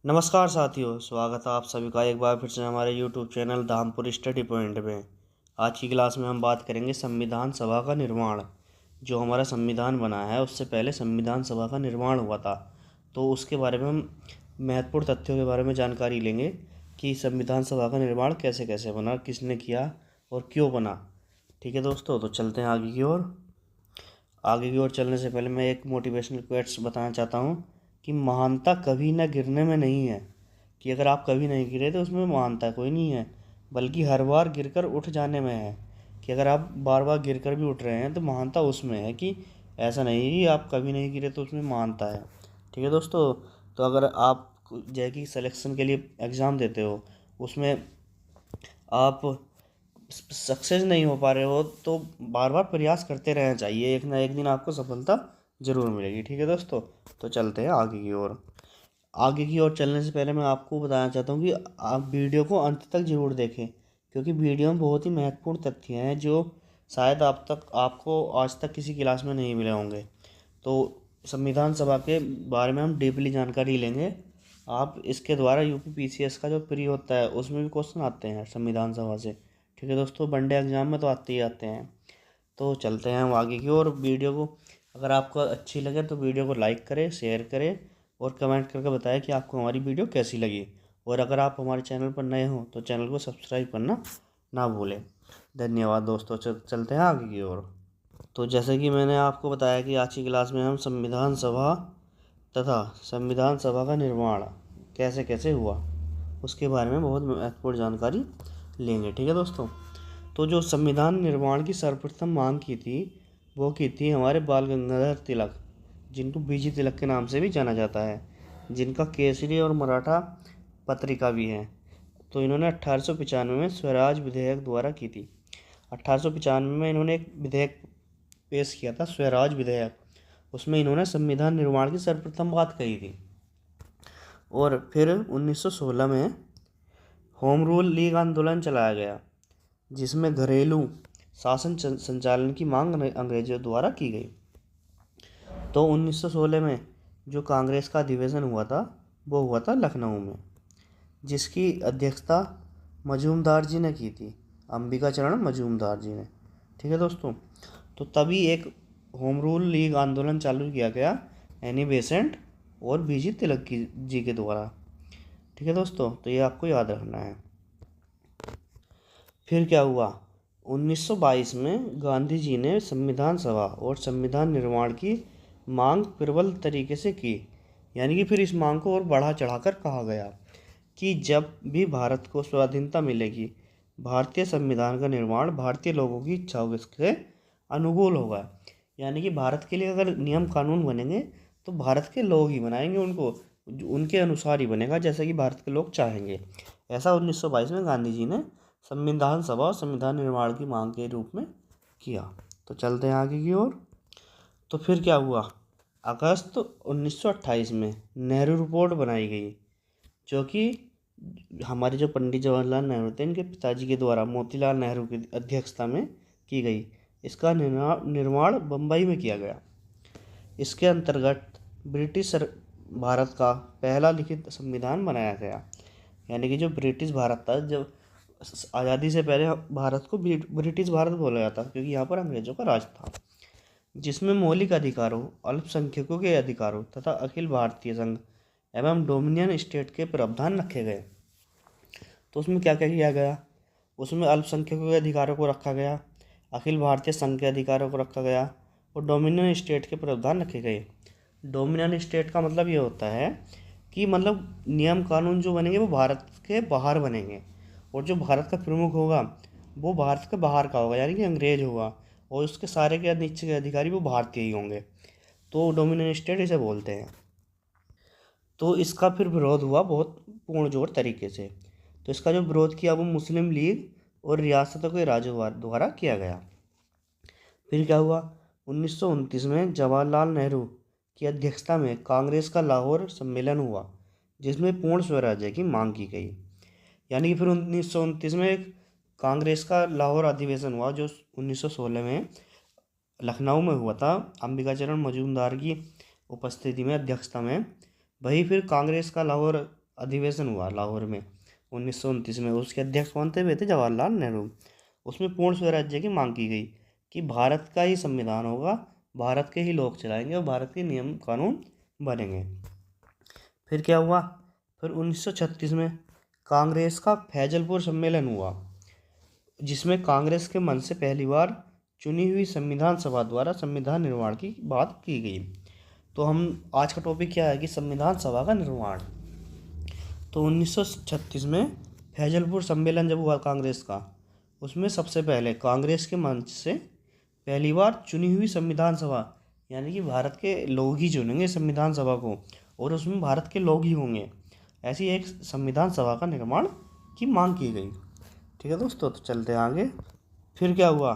नमस्कार साथियों, स्वागत है आप सभी का एक बार फिर से हमारे YouTube channel Dhampur study point में। आज की क्लास में हम बात करेंगे संविधान सभा का निर्माण। जो हमारा संविधान बना है उससे पहले संविधान सभा का निर्माण हुआ था, तो उसके बारे में हम महत्वपूर्ण तथ्यों के बारे में जानकारी लेंगे कि संविधान सभा का निर्माण कैसे कैसे बना, किसने किया और क्यों बना। ठीक है दोस्तों, तो चलते हैं आगे की ओर। आगे की ओर चलने से पहले मैं एक मोटिवेशनल क्वेट्स बताना चाहता हूँ कि महानता कभी न गिरने में नहीं है। कि अगर आप कभी नहीं गिरे तो उसमें महानता कोई नहीं है, बल्कि हर बार गिरकर उठ जाने में है। कि अगर आप बार बार गिरकर भी उठ रहे हैं तो महानता उसमें है, कि ऐसा नहीं कि आप कभी नहीं गिरे तो उसमें महानता है। ठीक है दोस्तों, तो अगर आप जय की सिलेक्शन के लिए एग्ज़ाम देते हो, उसमें आप सक्सेस नहीं हो पा रहे हो तो बार बार प्रयास करते रहना चाहिए, एक ना एक दिन आपको सफलता ज़रूर मिलेगी। ठीक है दोस्तों, तो चलते हैं आगे की ओर। आगे की ओर चलने से पहले मैं आपको बताना चाहता हूँ कि आप वीडियो को अंत तक ज़रूर देखें, क्योंकि वीडियो में बहुत ही महत्वपूर्ण तथ्य हैं जो शायद आपको आज तक किसी क्लास में नहीं मिले होंगे। तो संविधान सभा के बारे में हम डीपली जानकारी लेंगे। आप इसके द्वारा यूपी पीसीएस का जो प्री होता है उसमें भी क्वेश्चन आते हैं संविधान सभा से। ठीक है दोस्तों, वनडे एग्जाम में तो आते ही आते हैं। तो चलते हैं हम आगे की ओर। वीडियो को अगर आपको अच्छी लगे तो वीडियो को लाइक करें, शेयर करें और कमेंट करके बताएं कि आपको हमारी वीडियो कैसी लगी। और अगर आप हमारे चैनल पर नए हों तो चैनल को सब्सक्राइब करना ना भूलें। धन्यवाद दोस्तों, चलते हैं आगे की ओर। तो जैसे कि मैंने आपको बताया कि आज की क्लास में हम संविधान सभा तथा संविधान सभा का निर्माण कैसे कैसे हुआ उसके बारे में बहुत महत्वपूर्ण जानकारी लेंगे। ठीक है दोस्तों, तो जो संविधान निर्माण की सर्वप्रथम मांग की थी वो की थी हमारे बाल गंगाधर तिलक, जिनको बीजी तिलक के नाम से भी जाना जाता है, जिनका केसरी और मराठा पत्रिका भी है। तो इन्होंने 1895 में स्वराज विधेयक द्वारा की थी। 1895 में इन्होंने एक विधेयक पेश किया था, स्वराज विधेयक। उसमें इन्होंने संविधान निर्माण की सर्वप्रथम बात कही थी। और फिर 1916 में होम रूल लीग आंदोलन चलाया गया, जिसमें घरेलू शासन संचालन की मांग अंग्रेजों द्वारा की गई। तो 1916 में जो कांग्रेस का अधिवेशन हुआ था वो हुआ था लखनऊ में, जिसकी अध्यक्षता मजूमदार जी ने की थी, अंबिका चरण मजूमदार जी ने। ठीक है दोस्तों, तो तभी एक होम रूल लीग आंदोलन चालू किया गया एनी बेसेंट और बीजी तिलक जी के द्वारा। ठीक है दोस्तों, तो ये आपको याद रखना है। फिर क्या हुआ, 1922 में गांधी जी ने संविधान सभा और संविधान निर्माण की मांग प्रबल तरीके से की। यानी कि फिर इस मांग को और बढ़ा चढ़ाकर कहा गया कि जब भी भारत को स्वाधीनता मिलेगी, भारतीय संविधान का निर्माण भारतीय लोगों की इच्छाओं के अनुकूल होगा। यानी कि भारत के लिए अगर नियम कानून बनेंगे तो भारत के लोग ही बनाएंगे उनको, उनके अनुसार ही बनेगा जैसा कि भारत के लोग चाहेंगे। ऐसा 1922 में गांधी जी ने संविधान सभा और संविधान निर्माण की मांग के रूप में किया। तो चलते हैं आगे की ओर। तो फिर क्या हुआ, अगस्त 1928 में नेहरू रिपोर्ट बनाई गई, जो कि हमारे जो पंडित जवाहरलाल नेहरू थे इनके पिताजी के द्वारा मोतीलाल नेहरू की अध्यक्षता में की गई। इसका निर्माण बम्बई में किया गया। इसके अंतर्गत भारत का पहला लिखित संविधान बनाया गया। यानी कि जो ब्रिटिश भारत था, जब आज़ादी से पहले भारत को ब्रिटिश भारत बोला जाता क्योंकि यहाँ पर अंग्रेजों का राज था, जिसमें मौलिक अधिकारों, अल्पसंख्यकों के अधिकारों तथा अखिल भारतीय संघ एवं डोमिनियन स्टेट के प्रावधान रखे गए। तो उसमें क्या क्या किया गया, उसमें अल्पसंख्यकों के अधिकारों को रखा गया, अखिल भारतीय संघ के अधिकारों को रखा गया और डोमिनियन स्टेट के प्रावधान रखे गए। डोमिनियन स्टेट का मतलब ये होता है कि मतलब नियम कानून जो बनेंगे वो भारत के बाहर बनेंगे, और जो भारत का प्रमुख होगा वो भारत के बाहर का होगा, यानी कि अंग्रेज होगा, और उसके सारे के नीचे के अधिकारी वो भारतीय ही होंगे। तो डोमिनियन स्टेट इसे बोलते हैं। तो इसका फिर विरोध हुआ बहुत पूर्णजोर तरीके से। तो इसका जो विरोध किया वो मुस्लिम लीग और रियासतों के राज्यों द्वारा किया गया। फिर क्या हुआ, 1929 में जवाहरलाल नेहरू की अध्यक्षता में कांग्रेस का लाहौर सम्मेलन हुआ, जिसमें पूर्ण स्वराज्य की मांग की गई। यानी कि फिर 1929 में एक कांग्रेस का लाहौर अधिवेशन हुआ, जो 1916 में लखनऊ में हुआ था, अंबिका चरण मजूमदार की उपस्थिति में, अध्यक्षता में। वही फिर कांग्रेस का लाहौर अधिवेशन हुआ लाहौर में 1929 में। उसके अध्यक्ष कौन थे? वे थे जवाहरलाल नेहरू। उसमें पूर्ण स्वराज्य की मांग की गई कि भारत का ही संविधान होगा, भारत के ही लोग चलाएंगे और भारत के नियम कानून बनेंगे। फिर क्या हुआ? फिर 1936 में कांग्रेस का फैजलपुर सम्मेलन हुआ, जिसमें कांग्रेस के मन से पहली बार चुनी हुई संविधान सभा द्वारा संविधान निर्माण की बात की गई। तो हम आज का टॉपिक क्या है कि संविधान सभा का निर्माण। तो 1936 में फैजलपुर सम्मेलन जब हुआ कांग्रेस का, उसमें सबसे पहले कांग्रेस के मंच से पहली बार चुनी हुई संविधान सभा, यानी कि भारत के लोग ही चुनेंगे संविधान सभा को और उसमें भारत के लोग ही होंगे, ऐसी एक संविधान सभा का निर्माण की मांग की गई। ठीक है दोस्तों, तो चलते हैं आगे। फिर क्या हुआ?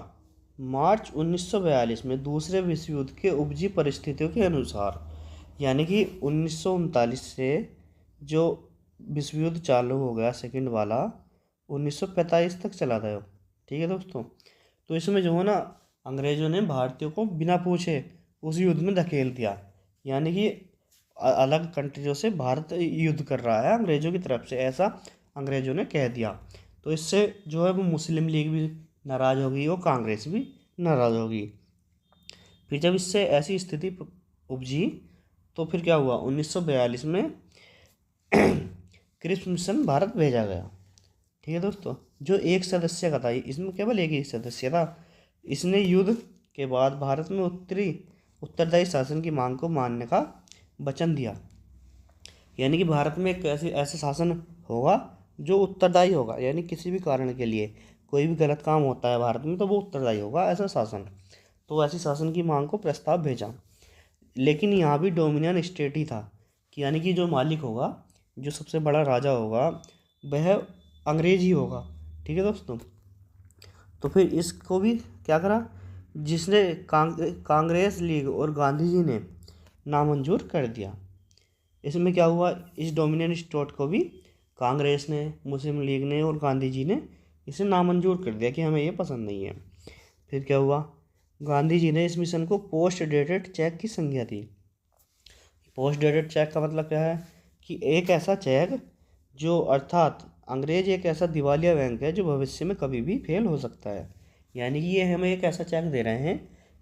मार्च 1942 में दूसरे विश्व युद्ध के उपजी परिस्थितियों के अनुसार, यानी कि 1939 से जो विश्व युद्ध चालू हो गया सेकंड वाला 1945 तक चला था। ठीक है दोस्तों, तो इसमें जो है ना अंग्रेज़ों ने भारतीयों को बिना पूछे उस युद्ध में धकेल दिया, यानी कि अलग कंट्रियों से भारत युद्ध कर रहा है अंग्रेज़ों की तरफ से, ऐसा अंग्रेज़ों ने कह दिया। तो इससे जो है वो मुस्लिम लीग भी नाराज़ होगी और कांग्रेस भी नाराज़ होगी। फिर जब इससे ऐसी स्थिति उपजी तो फिर क्या हुआ? 1942 में क्रिप्स मिशन भारत भेजा गया। ठीक है दोस्तों, जो एक सदस्य का था, इसमें केवल एक ही सदस्य था। इसने युद्ध के बाद भारत में उत्तरदायी शासन की मांग को मानने का वचन दिया, यानी कि भारत में एक ऐसा शासन होगा जो उत्तरदायी होगा, यानी किसी भी कारण के लिए कोई भी गलत काम होता है भारत में तो वो उत्तरदायी होगा, ऐसा शासन। तो ऐसी शासन की मांग को प्रस्ताव भेजा, लेकिन यहाँ भी डोमिनियन स्टेट ही था, कि यानी कि जो मालिक होगा, जो सबसे बड़ा राजा होगा, वह अंग्रेज ही होगा। ठीक है दोस्तों, तो फिर इसको भी क्या करा, जिसने कांग्रेस लीग और गांधी जी ने नामंजूर कर दिया। इसमें क्या हुआ? इस डोमिनियन स्टेट को भी कांग्रेस ने, मुस्लिम लीग ने और गांधी जी ने इसे नामंजूर कर दिया कि हमें ये पसंद नहीं है। फिर क्या हुआ? गांधी जी ने इस मिशन को पोस्ट डेटेड चेक की संज्ञा दी। पोस्ट डेटेड चेक का मतलब क्या है कि एक ऐसा चेक जो, अर्थात अंग्रेज एक ऐसा दिवालिया बैंक है जो भविष्य में कभी भी फेल हो सकता है, यानी कि ये हमें एक ऐसा चेक दे रहे हैं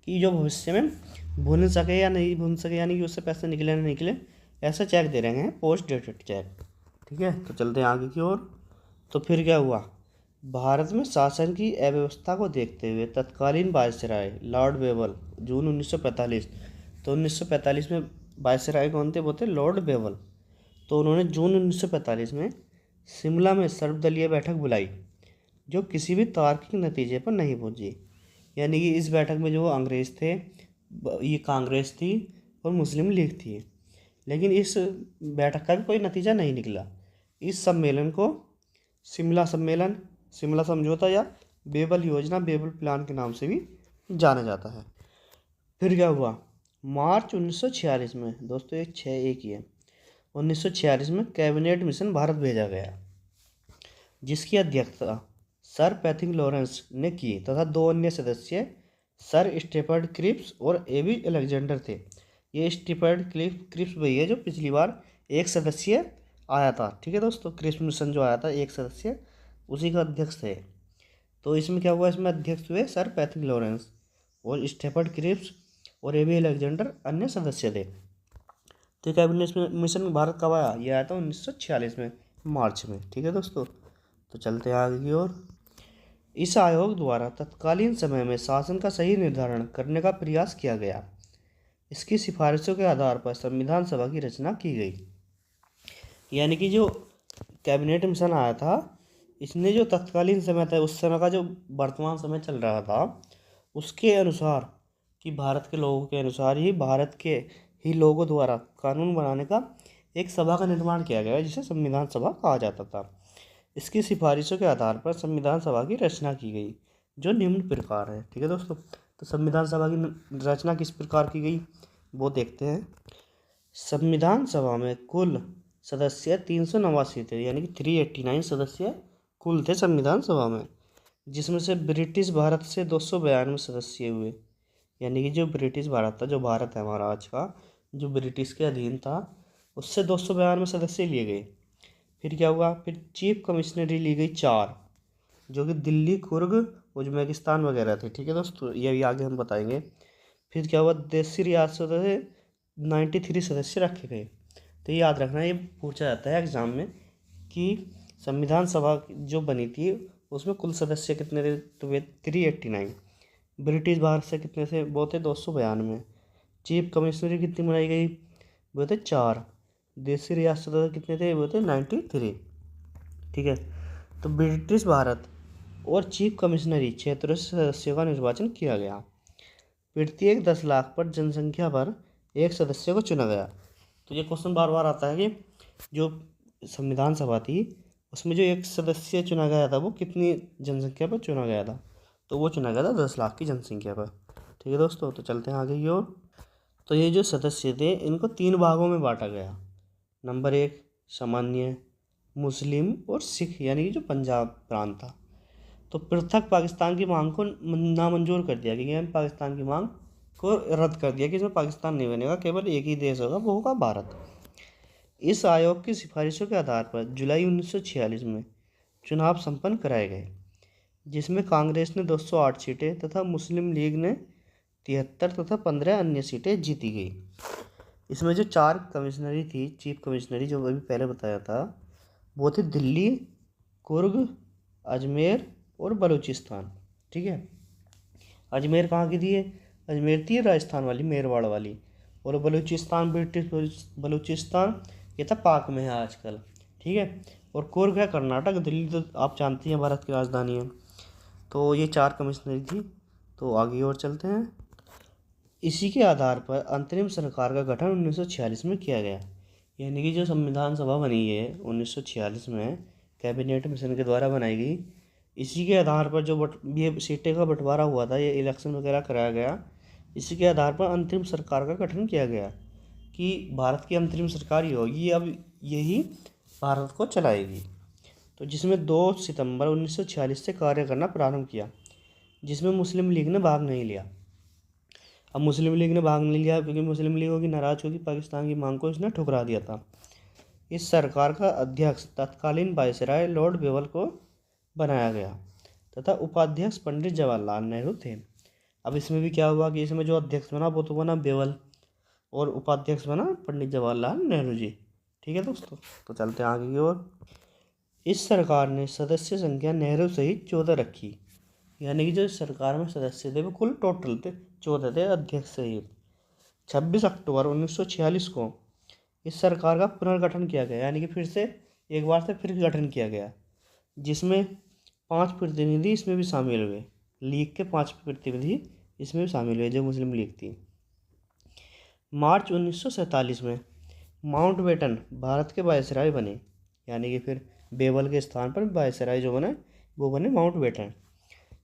कि जो भविष्य में भुन सके या नहीं भुन सके, यानी कि उससे पैसे निकले ना निकले, ऐसा चेक दे रहे हैं, पोस्ट डेटेड चेक। ठीक है, तो चलते हैं आगे की ओर। तो फिर क्या हुआ? भारत में शासन की अव्यवस्था को देखते हुए तत्कालीन वायसराय लॉर्ड बेवल, जून 1945, तो 1945 में वायसराय कौन थे? वो थे लॉर्ड बेवल। तो उन्होंने जून 1945 में शिमला में सर्वदलीय बैठक बुलाई, जो किसी भी तार्किक नतीजे पर नहीं पहुंची। यानी कि इस बैठक में जो अंग्रेज़ थे, ये कांग्रेस थी और मुस्लिम लीग थी, लेकिन इस बैठक का भी कोई नतीजा नहीं निकला। इस सम्मेलन को शिमला सम्मेलन, शिमला समझौता या बेबल योजना, बेबल प्लान के नाम से भी जाना जाता है। फिर क्या हुआ? मार्च 1946 में, दोस्तों ये 6-1 ही है, 1946 में कैबिनेट मिशन भारत भेजा गया, जिसकी अध्यक्षता सर पैथिंग लॉरेंस ने की तथा 2 अन्य सदस्य सर स्टेफर्ड क्रिप्स और एबी अलेक्जेंडर थे। ये स्टेफर्ड क्रिप्स वही है जो पिछली बार एक सदस्य आया था। ठीक है दोस्तों, क्रिप्स मिशन जो आया था एक सदस्य, उसी का अध्यक्ष थे। तो इसमें क्या हुआ? इसमें अध्यक्ष हुए सर पैथिंग लॉरेंस और स्टेफर्ड क्रिप्स और एबी अलेक्जेंडर अन्य सदस्य थे। तो कैबिनेट मिशन भारत कब आया? ये आया था 1946 में, मार्च में। ठीक है दोस्तों, तो चलते हैं आगे की ओर। इस आयोग द्वारा तत्कालीन समय में शासन का सही निर्धारण करने का प्रयास किया गया। इसकी सिफारिशों के आधार पर संविधान सभा की रचना की गई। यानी कि जो कैबिनेट मिशन आया था, इसने जो तत्कालीन समय था, उस समय का जो वर्तमान समय चल रहा था, उसके अनुसार कि भारत के लोगों के अनुसार ही, भारत के ही लोगों द्वारा कानून बनाने का एक सभा का निर्माण किया गया, जिसे संविधान सभा कहा जाता था। इसकी सिफारिशों के आधार पर संविधान सभा की रचना की गई, जो निम्न प्रकार है। ठीक है दोस्तों, तो संविधान सभा की रचना किस प्रकार की गई वो देखते हैं। संविधान सभा में कुल सदस्य 389 थे, यानी कि 389 सदस्य कुल थे संविधान सभा में, जिसमें से ब्रिटिश भारत से 292 सदस्य हुए। यानी कि जो ब्रिटिश भारत था, जो भारत है हमारा आज का, जो ब्रिटिश के अधीन था, उससे 292 सदस्य लिए गए। फिर क्या हुआ, फिर चीफ कमिश्नरी ली गई 4, जो कि दिल्ली, कुर्ग, उज्बेकिस्तान वगैरह थे। ठीक है दोस्तों, ये भी आगे हम बताएंगे। फिर क्या हुआ, देशी रियासतों से 93 सदस्य रखे गए। तो ये याद रखना, ये पूछा जाता है एग्जाम में कि संविधान सभा जो बनी थी उसमें कुल सदस्य कितने थे, तो वे 389। ब्रिटिश भारत से कितने थे, वो थे 292। चीफ कमिश्नरी कितनी बनाई गई, वो थे 4। देशी रियासतों से कितने थे, वो थे 93। ठीक है, तो ब्रिटिश भारत और चीफ कमिश्नरी क्षेत्रों से सदस्यों का निर्वाचन किया गया। प्रत्येक 10 लाख पर जनसंख्या पर एक सदस्य को चुना गया। तो ये क्वेश्चन बार बार आता है कि जो संविधान सभा थी उसमें जो एक सदस्य चुना गया था वो कितनी जनसंख्या पर चुना गया था, तो वो चुना गया था 10 लाख की जनसंख्या पर। ठीक है दोस्तों, तो चलते हैं आगे की ओर। तो ये जो सदस्य थे इनको 3 भागों में बांटा गया। नंबर 1 सामान्य, मुस्लिम और सिख, यानी कि जो पंजाब प्रांत था। तो पृथक पाकिस्तान की मांग को नामंजूर कर दिया कि पाकिस्तान की मांग को रद्द कर दिया कि इसमें पाकिस्तान नहीं बनेगा, केवल एक ही देश होगा, वो होगा भारत। इस आयोग की सिफारिशों के आधार पर जुलाई 1946 में चुनाव संपन्न कराए गए, जिसमें कांग्रेस ने 208 सीटें तथा मुस्लिम लीग ने 73 तथा 15 अन्य सीटें जीती गई। इसमें जो 4 कमिश्नरी थी, चीफ कमिश्नरी, जो अभी पहले बताया था, वो थी दिल्ली, कुर्ग, अजमेर और बलूचिस्तान। ठीक है, अजमेर कहाँ की थी ये, अजमेर थी राजस्थान वाली, मेरवाड़ वाली। और बलूचिस्तान, ब्रिटिश बलूचिस्तान, ये था पाक में है आजकल। ठीक है, और कुर्ग है कर्नाटक, दिल्ली तो आप जानती हैं भारत की राजधानी है। तो ये 4 कमिश्नरी थी। तो आगे और चलते हैं। इसी के आधार पर अंतरिम सरकार का गठन 1946 में किया गया, यानी कि जो संविधान सभा बनी है 1946 में कैबिनेट मिशन के द्वारा बनाई गई। इसी के आधार पर जो ये सीटें का बंटवारा हुआ था, ये इलेक्शन वगैरह कराया गया, इसी के आधार पर अंतरिम सरकार का गठन किया गया कि भारत की अंतरिम सरकार ही होगी, अब यही भारत को चलाएगी। तो जिसमें 2 सितंबर 1946 से कार्य करना प्रारंभ किया, जिसमें मुस्लिम लीग ने भाग नहीं लिया। अब मुस्लिम लीग ने भाग नहीं लिया क्योंकि मुस्लिम लीग होगी नाराज होगी, पाकिस्तान की मांग को इसने ठुकरा दिया था। इस सरकार का अध्यक्ष तत्कालीन वायसराय लॉर्ड बेवल को बनाया गया तथा उपाध्यक्ष पंडित जवाहरलाल नेहरू थे। अब इसमें भी क्या हुआ कि इसमें जो अध्यक्ष बना वो तो बना बेवल और उपाध्यक्ष बना पंडित जवाहरलाल नेहरू जी। ठीक है दोस्तों, तो चलते हैं आगे की ओर। इस सरकार ने सदस्य संख्या नेहरू सहित 14 रखी, यानी कि जो सरकार में सदस्य थे वो कुल टोटल थे 14 थे, अध्यक्ष सहित। 26 अक्टूबर 1946 को इस सरकार का पुनर्गठन किया गया, यानी कि फिर से एक बार से फिर गठन किया गया, जिसमें 5 प्रतिनिधि इसमें भी शामिल हुए। लीग के 5 प्रतिनिधि इसमें भी शामिल हुए, जो मुस्लिम लीग थी। मार्च 1947 में माउंटबेटन भारत के वायसराय बने, यानी कि फिर बेवल के स्थान पर वायसराय जो बने वो बने माउंटबेटन।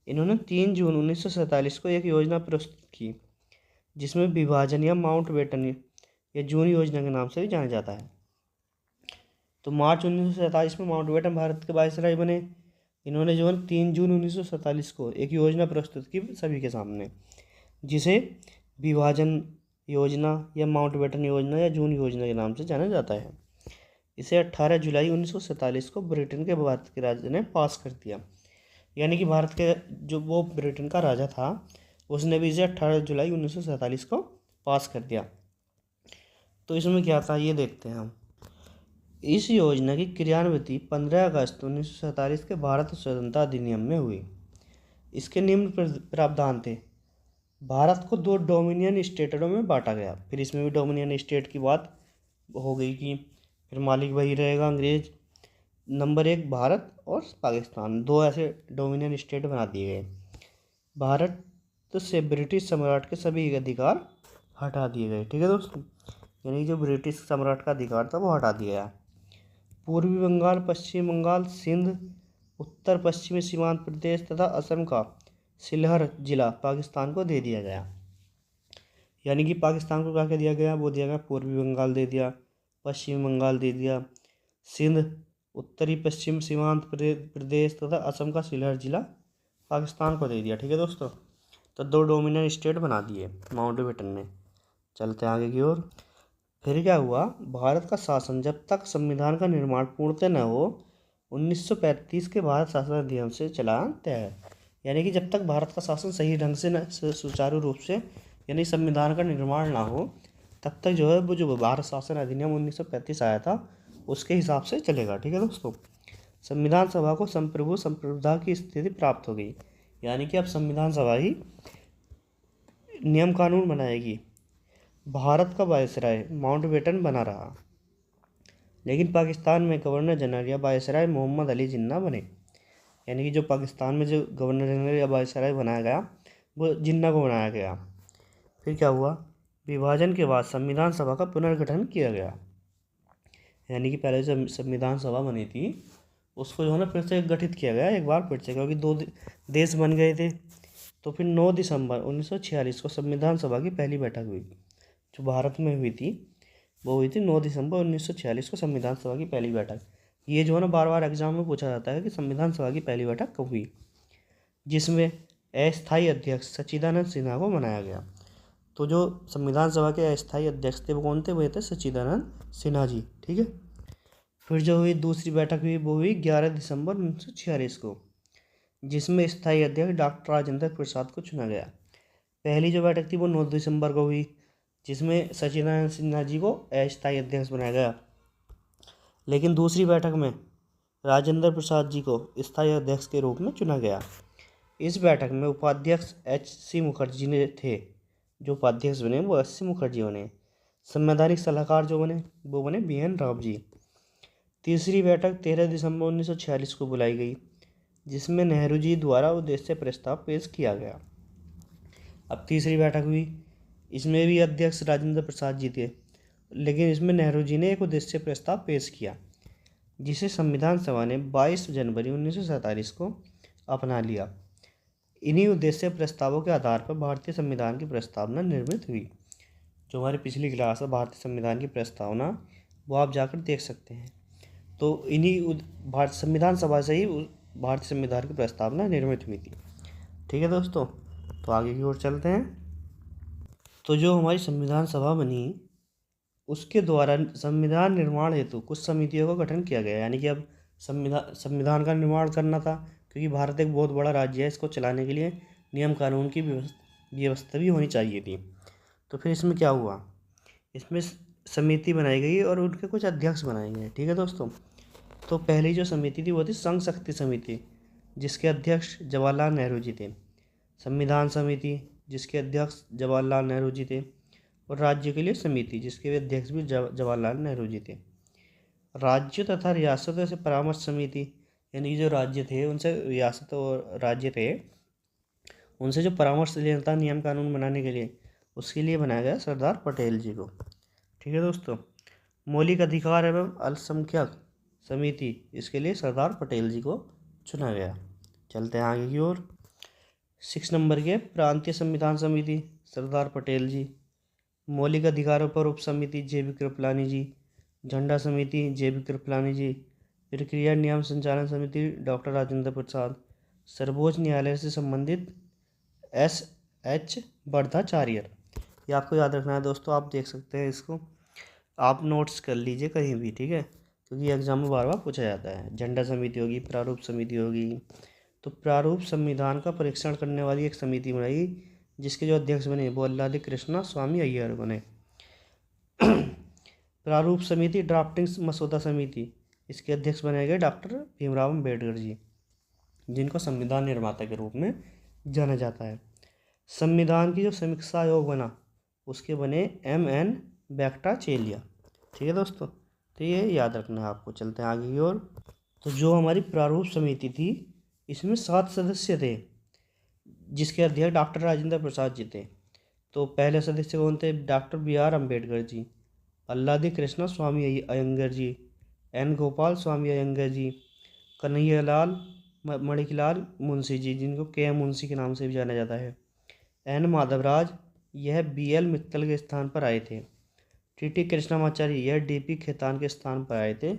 इन्होंने 3 जून 1947 को एक योजना प्रस्तुत की, जिसमें विभाजन या माउंटबेटन या जून योजना के नाम से भी जाना जाता है। तो मार्च 1947 में माउंटबेटन भारत के वायसराय बने। इन्होंने जो 3 जून 1947 को एक योजना प्रस्तुत की सभी के सामने, जिसे विभाजन योजना या माउंटबेटन योजना या जून योजना के नाम से जाना जाता है। इसे 18 जुलाई 1947 को ब्रिटेन के भारत के राजा ने पास कर दिया, यानी कि भारत के जो वो ब्रिटेन का राजा था उसने भी इसे 18 जुलाई 1947 को पास कर दिया। तो इसमें क्या था ये देखते हैं हम। इस योजना की क्रियान्विति 15 अगस्त 1947 के भारत स्वतंत्रता अधिनियम में हुई। इसके निम्न प्रावधान थे। भारत को 2 डोमिनियन स्टेटों में बांटा गया, फिर इसमें भी डोमिनियन स्टेट की बात हो गई कि फिर मालिक वही रहेगा अंग्रेज। नंबर 1 भारत और पाकिस्तान, 2 ऐसे डोमिनियन स्टेट बना दिए गए। भारत से ब्रिटिश सम्राट के सभी अधिकार हटा दिए गए। ठीक है दोस्तों, यानी जो ब्रिटिश सम्राट का अधिकार था वो हटा दिया गया। पूर्वी बंगाल, पश्चिम बंगाल, सिंध, उत्तर पश्चिमी सीमांत प्रदेश तथा असम का सिलहर जिला पाकिस्तान को दे दिया गया। यानी कि पाकिस्तान को क्या दिया गया, वो दिया गया पूर्वी बंगाल दे दिया, पश्चिमी बंगाल दे दिया, सिंध, उत्तरी पश्चिम सीमांत प्रदेश तथा असम का सिलहर जिला पाकिस्तान को दे दिया। ठीक है दोस्तों, तो 2 डोमिनियन स्टेट बना दिए माउंटबेटन ने। चलते आगे की ओर। फिर क्या हुआ, भारत का शासन जब तक संविधान का निर्माण पूर्णतः न हो 1935 के भारत शासन अधिनियम से चला तय है। यानी कि जब तक भारत का शासन सही ढंग से सुचारू रूप से यानी संविधान का निर्माण ना हो तब तक जो है वो जो भारत शासन अधिनियम 1935 आया था उसके हिसाब से चलेगा। ठीक है दोस्तों, संविधान सभा को संप्रभु संप्रभुता की स्थिति प्राप्त हो गई। यानी कि अब संविधान सभा ही नियम कानून बनाएगी। भारत का वायसराय माउंटबेटन बना रहा, लेकिन पाकिस्तान में गवर्नर जनरल या वायसराय मोहम्मद अली जिन्ना बने। यानी कि जो पाकिस्तान में जो गवर्नर जनरल या वायसराय बनाया गया वो जिन्ना को बनाया गया। फिर क्या हुआ, विभाजन के बाद संविधान सभा का पुनर्गठन किया गया। यानी कि पहले जो संविधान सभा बनी थी उसको जो है ना फिर से गठित किया गया एक बार फिर से, क्योंकि दो देश बन गए थे। तो फिर 9 दिसंबर 1946 को संविधान सभा की पहली बैठक हुई, जो भारत में हुई थी वो हुई थी 9 दिसंबर 1946 को संविधान सभा की पहली बैठक। ये जो है ना बार बार एग्जाम में पूछा जाता है कि संविधान सभा की पहली बैठक कब हुई, जिसमें अस्थायी अध्यक्ष सच्चिदानंद सिन्हा को बनाया गया। तो जो संविधान सभा के अस्थायी अध्यक्ष थे वो कौन थे, वो थे सच्चिदानंद सिन्हा जी। ठीक है, फिर जो हुई दूसरी बैठक हुई वो हुई 11 दिसंबर 1946 को, जिसमें स्थायी अध्यक्ष डॉक्टर राजेंद्र प्रसाद को चुना गया। पहली जो बैठक थी वो 9 दिसंबर को हुई, जिसमें सच्चिदानंद सिन्हा जी को अस्थायी अध्यक्ष बनाया गया। लेकिन दूसरी बैठक में राजेंद्र प्रसाद जी को स्थायी अध्यक्ष के रूप में चुना गया। इस बैठक में उपाध्यक्ष H.C. मुखर्जी ने थे, जो उपाध्यक्ष बने वो H.C. मुखर्जी बने। संवैधानिक सलाहकार जो बने वो बने B.N. राव जी। तीसरी बैठक 13 दिसंबर 1946 को बुलाई गई, जिसमें नेहरू जी द्वारा उद्देश्य प्रस्ताव पेश किया गया। अब तीसरी बैठक हुई, इसमें भी अध्यक्ष राजेंद्र प्रसाद जी थे, लेकिन इसमें नेहरू जी ने एक उद्देश्य प्रस्ताव पेश किया, जिसे संविधान सभा ने 22 जनवरी 1947 को अपना लिया। इन्हीं उद्देश्य प्रस्तावों के आधार पर भारतीय संविधान की प्रस्तावना निर्मित हुई। जो हमारी पिछली क्लास है भारतीय संविधान की प्रस्तावना, वो आप जाकर देख सकते हैं। तो इन्हीं भारत संविधान सभा से ही भारतीय संविधान की प्रस्तावना निर्मित हुई थी। ठीक है दोस्तों, तो आगे की ओर चलते हैं। तो जो हमारी संविधान सभा बनी उसके द्वारा संविधान निर्माण हेतु कुछ समितियों का गठन किया गया। यानी कि अब संविधान का निर्माण करना था, क्योंकि भारत एक बहुत बड़ा राज्य है, इसको चलाने के लिए नियम कानून की व्यवस्था भी होनी चाहिए थी। तो फिर इसमें क्या हुआ, इसमें समिति बनाई गई और उनके कुछ अध्यक्ष बनाए गए। ठीक है दोस्तों, तो पहली जो समिति थी वो थी संघ शक्ति समिति, जिसके अध्यक्ष जवाहरलाल नेहरू जी थे। संविधान समिति, जिसके अध्यक्ष जवाहरलाल नेहरू जी थे। और राज्य के लिए समिति, जिसके अध्यक्ष भी जवाहरलाल नेहरू जी थे। राज्य तथा रियासतों से परामर्श समिति, यानी कि जो राज्य थे उनसे, रियासत और राज्य थे उनसे जो परामर्श लेना था नियम कानून बनाने के लिए, उसके लिए बनाया गया सरदार पटेल जी को। ठीक है दोस्तों, मौलिक अधिकार एवं अल्पसंख्यक समिति, इसके लिए सरदार पटेल जी को चुना गया। चलते हैं आगे की ओर। 6 नंबर के प्रांतीय संविधान समिति, सरदार पटेल जी। मौलिक अधिकारों पर उप समिति JB कृपलानी जी। झंडा समिति JB कृपलानी जी। प्रक्रिया नियम संचालन समिति डॉक्टर राजेंद्र प्रसाद। सर्वोच्च न्यायालय से संबंधित SH वर्धाचार्य। ये आपको याद रखना है दोस्तों, आप देख सकते हैं इसको, आप नोट्स कर लीजिए कहीं भी। ठीक है, क्योंकि एग्जाम में बार बार पूछा जाता है। झंडा समिति होगी, प्रारूप समिति होगी। तो प्रारूप संविधान का परीक्षण करने वाली एक समिति बनाई, जिसके जो अध्यक्ष बने वो अल्लादी कृष्णा स्वामी अय्यर बने। प्रारूप समिति ड्राफ्टिंग मसौदा समिति, इसके अध्यक्ष बनाए गए डॉक्टर भीमराव अम्बेडकर जी, जिनको संविधान निर्माता के रूप में जाना जाता है। संविधान की जो समीक्षा आयोग बना उसके बने MN भट्टाचार्य। ठीक है दोस्तों, तो ये याद रखना है आपको। चलते हैं आगे की ओर। तो जो हमारी प्रारूप समिति थी इसमें 7 सदस्य थे, जिसके अध्यक्ष डॉक्टर राजेंद्र प्रसाद जी थे। तो पहले सदस्य कौन थे, डॉक्टर BR अम्बेडकर जी, अल्लादी कृष्णा स्वामी अयंगर जी, N गोपाल स्वामी अयंगर जी, कन्हैयालाल मणिकलाल मुंशी जी, जिनको KM मुंशी के नाम से भी जाना जाता है, N माधवराज, यह BL मित्तल के स्थान पर आए थे। TT कृष्णामाचार्य, यह DP खेतान के स्थान पर आए थे।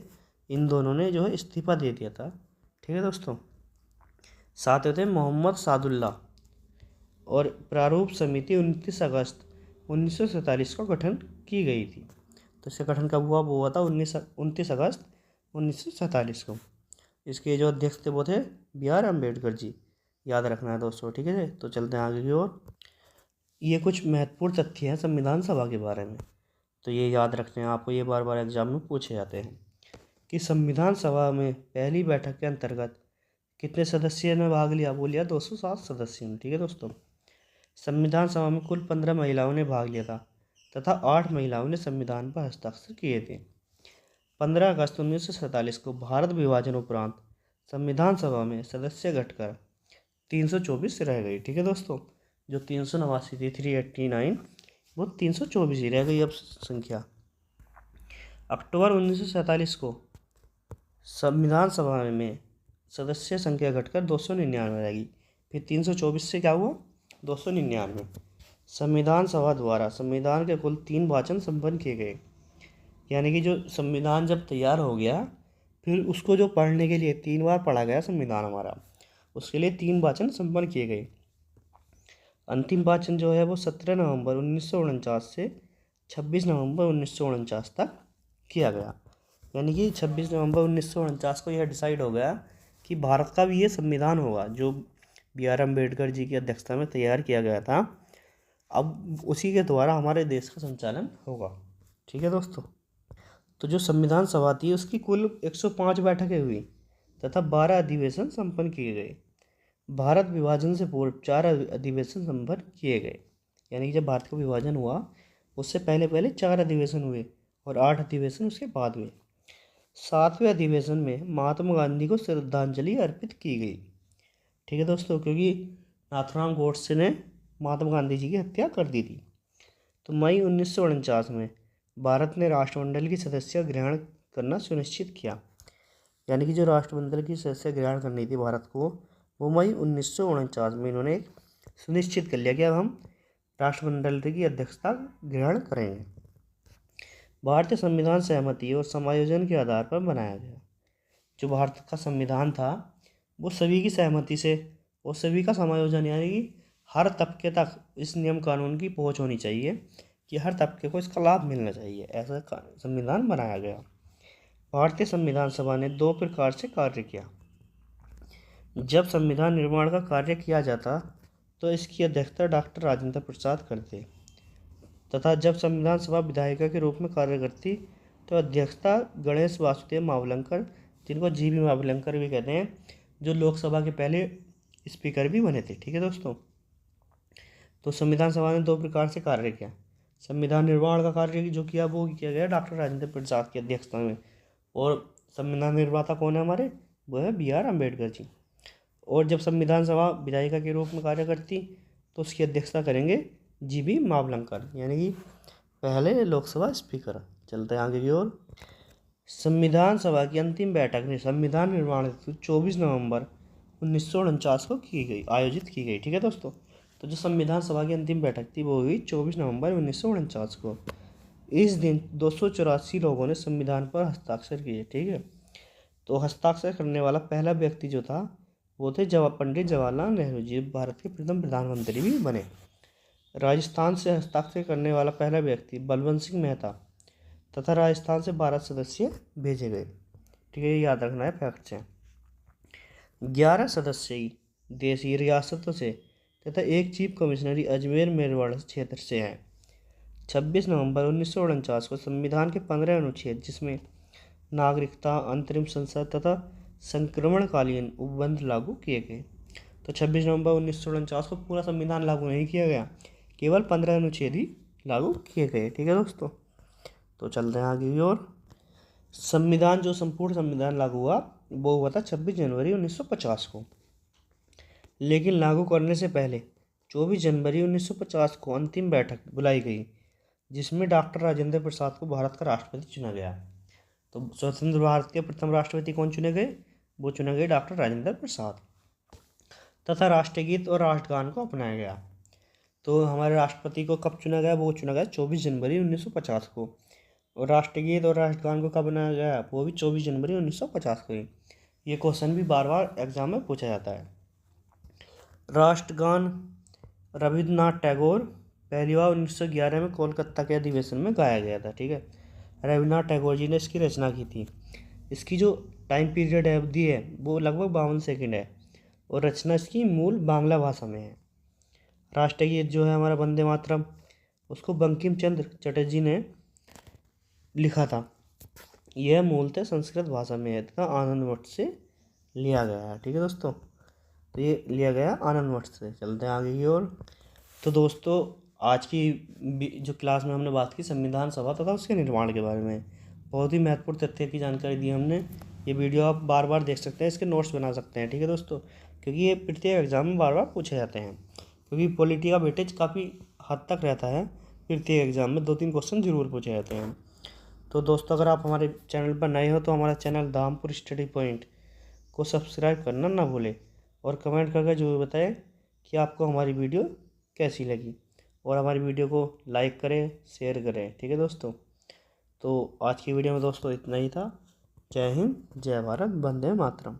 इन दोनों ने जो है इस्तीफा दे दिया था। ठीक है दोस्तों, साथ होते मोहम्मद सादुल्ला। और प्रारूप समिति 29 अगस्त 1947 को गठन की गई थी। तो इसका गठन कब हुआ? वो हुआ था 29 अगस्त 1947 को। इसके जो अध्यक्ष थे वो थे BR अम्बेडकर जी। याद रखना है दोस्तों, ठीक है। तो चलते हैं आगे की ओर। ये कुछ महत्वपूर्ण तथ्य हैं संविधान सभा के बारे में, तो ये याद रखते हैं आपको, ये बार बार एग्जाम में पूछे जाते हैं कि संविधान सभा में पहली बैठक के अंतर्गत कितने सदस्यों ने भाग लिया? वो लिया 207 सदस्यों ने, ठीक है दोस्तों। संविधान सभा में कुल 15 महिलाओं ने भाग लिया था तथा 8 महिलाओं ने संविधान पर हस्ताक्षर किए थे। 15 अगस्त 1947 को भारत विभाजन उपरांत संविधान सभा में सदस्य घटकर 324 रह गई, ठीक है दोस्तों। जो 389 थी, 389, वो 324 ही रह गई अब संख्या। अक्टूबर 1947 को संविधान सभा में सदस्य संख्या घटकर 299 रह गई। फिर 324 से क्या हुआ? 299। संविधान सभा द्वारा संविधान के कुल 3 वाचन संपन्न किए गए, यानी कि जो संविधान जब तैयार हो गया फिर उसको जो पढ़ने के लिए 3 बार पढ़ा गया संविधान हमारा, उसके लिए 3 वाचन संपन्न किए गए। अंतिम वाचन जो है वो 17 नवंबर 1949 से 26 नवंबर 1949 तक किया गया। यानी कि 26 नवंबर 1949 को यह डिसाइड हो गया कि भारत का भी ये संविधान होगा जो BR अम्बेडकर जी की अध्यक्षता में तैयार किया गया था। अब उसी के द्वारा हमारे देश का संचालन होगा, ठीक है दोस्तों। तो जो संविधान सभा थी उसकी कुल 105 बैठकें हुई तथा 12 अधिवेशन संपन्न किए गए। भारत विभाजन से पूर्व 4 अधिवेशन संपन्न किए गए, यानी कि जब भारत का विभाजन हुआ उससे पहले पहले 4 अधिवेशन हुए और 8 अधिवेशन उसके बाद हुए। 7वें अधिवेशन में महात्मा गांधी को श्रद्धांजलि अर्पित की गई, ठीक है दोस्तों, क्योंकि नाथूराम गोडसे ने महात्मा गांधी जी की हत्या कर दी थी। तो मई 1949 में भारत ने राष्ट्रमंडल की सदस्य ग्रहण करना सुनिश्चित किया, यानी कि जो राष्ट्रमंडल की सदस्य ग्रहण करनी थी भारत को, वो मई 1949 में इन्होंने सुनिश्चित कर लिया कि अब हम राष्ट्रमंडल की अध्यक्षता ग्रहण करेंगे। भारतीय संविधान सहमति और समायोजन के आधार पर बनाया गया। जो भारत का संविधान था वो सभी की सहमति से और सभी का समायोजन, यानी कि हर तबके तक इस नियम कानून की पहुंच होनी चाहिए कि हर तबके को इसका लाभ मिलना चाहिए, ऐसा संविधान बनाया गया। भारतीय संविधान सभा ने 2 प्रकार से कार्य किया। जब संविधान निर्माण का कार्य किया जाता तो इसकी अध्यक्षता डॉक्टर राजेंद्र प्रसाद करते तथा जब संविधान सभा विधायिका के रूप में कार्य करती तो अध्यक्षता गणेश वासुदेव मावलंकर, जिनको GV मावलंकर भी कहते हैं, जो लोकसभा के पहले स्पीकर भी बने थे, ठीक है दोस्तों। तो संविधान सभा ने 2 प्रकार से कार्य किया। संविधान निर्माण का कार्य जो किया वो किया गया डॉक्टर राजेंद्र प्रसाद की अध्यक्षता में, और संविधान निर्माता कौन है हमारे? वो है BR अम्बेडकर जी। और जब संविधान सभा विधायिका के रूप में कार्य करती तो उसकी अध्यक्षता करेंगे GV मावलंकर, यानी कि पहले लोकसभा स्पीकर। चलते हैं आगे की ओर। संविधान सभा की अंतिम बैठक ने संविधान निर्माण हेतु 24 नवंबर 1949 को आयोजित की गई, ठीक है दोस्तों। तो जो संविधान सभा की अंतिम बैठक थी वो हुई 24 नवंबर 1949 को। इस दिन 284 लोगों ने संविधान पर हस्ताक्षर किए, ठीक है। तो हस्ताक्षर करने वाला पहला व्यक्ति जो था वो थे पंडित जवाहरलाल नेहरू जी, भारत के प्रथम प्रधानमंत्री भी बने। राजस्थान से हस्ताक्षर करने वाला पहला व्यक्ति बलवंत सिंह मेहता तथा राजस्थान से 12 सदस्य भेजे गए, ठीक है, याद रखना है फैक्ट से। 11 सदस्यीय देशी रियासतों से तथा एक चीफ कमिश्नरी अजमेर मेरवाड़ क्षेत्र से हैं। 26 नवंबर 1949 को संविधान के 15 अनुच्छेद, जिसमें नागरिकता, अंतरिम संसद तथा संक्रमणकालीन उपबंध लागू किए गए। तो 26 नवंबर 1949 को पूरा संविधान लागू नहीं किया गया, केवल 15 अनुच्छेद ही लागू किए गए, ठीक है दोस्तों। तो चलते हैं आगे की ओर। संविधान जो संपूर्ण संविधान लागू हुआ वो हुआ था 26 जनवरी 1950 को, लेकिन लागू करने से पहले 24 जनवरी 1950 को अंतिम बैठक बुलाई गई जिसमें डॉक्टर राजेंद्र प्रसाद को भारत का राष्ट्रपति चुना गया। तो स्वतंत्र भारत के प्रथम राष्ट्रपति कौन चुने गए? वो चुने गए डॉक्टर राजेंद्र प्रसाद तथा राष्ट्रगीत और राष्ट्रगान को अपनाया गया। तो हमारे राष्ट्रपति को कब चुना गया? वो चुना गया 24 जनवरी 1950 को, और राष्ट्रगीत और राष्ट्रगान को कब बनाया गया? वो भी 24 जनवरी 1950 को ही। ये क्वेश्चन भी बार बार एग्जाम में पूछा जाता है। राष्ट्रगान रविन्द्रनाथ टैगोर पहली बार 1911 में कोलकाता के अधिवेशन में गाया गया था, ठीक है। रविन्द्रनाथ टैगोर जी ने इसकी रचना की थी। इसकी जो टाइम पीरियड है, अवधि है, वो लगभग 52 सेकंड है और रचना इसकी मूल बांग्ला भाषा में है। राष्ट्रीय गीत जो है हमारा वंदे मातरम, उसको बंकिम चंद्र चटर्जी ने लिखा था। यह मूलतः संस्कृत भाषा में है तथा आनंद मठ से लिया गया है। ठीक है दोस्तों, तो ये लिया गया आनंद मठ से। चलते हैं आगे की ओर। तो दोस्तों, आज की जो क्लास में हमने बात की संविधान सभा तथा उसके निर्माण के बारे में, बहुत ही महत्वपूर्ण तथ्य की जानकारी दी हमने। ये वीडियो आप बार बार देख सकते हैं, इसके नोट्स बना सकते हैं। ठीक है दोस्तों, क्योंकि ये प्रत्येक एग्जाम में बार बार पूछे जाते हैं, क्योंकि पॉलिटी का वेटेज काफ़ी हद तक रहता है। प्रत्येक एग्जाम में 2-3 क्वेश्चन जरूर पूछे जाते हैं। तो दोस्तों, अगर आप हमारे चैनल पर नए हो तो हमारा चैनल धामपुर स्टडी पॉइंट को सब्सक्राइब करना ना भूलें और कमेंट करके जरूर बताएं कि आपको हमारी वीडियो कैसी लगी, और हमारी वीडियो को लाइक करें, शेयर करें। ठीक है दोस्तों, तो आज की वीडियो में दोस्तों इतना ही था। जय हिंद, जय भारत, वंदे मातरम।